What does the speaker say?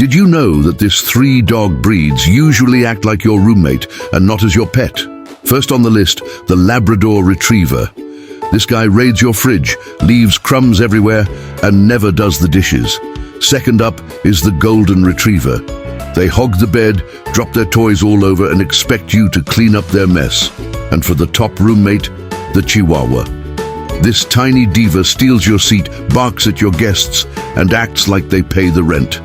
Did you know that this 3-dog breeds usually act like your roommate and not as your pet? First on the list, the Labrador Retriever. This guy raids your fridge, leaves crumbs everywhere, and never does the dishes. Second up is the Golden Retriever. They hog the bed, drop their toys all over, and expect you to clean up their mess. And for the top roommate, the Chihuahua. This tiny diva steals your seat, barks at your guests, and acts like they pay the rent.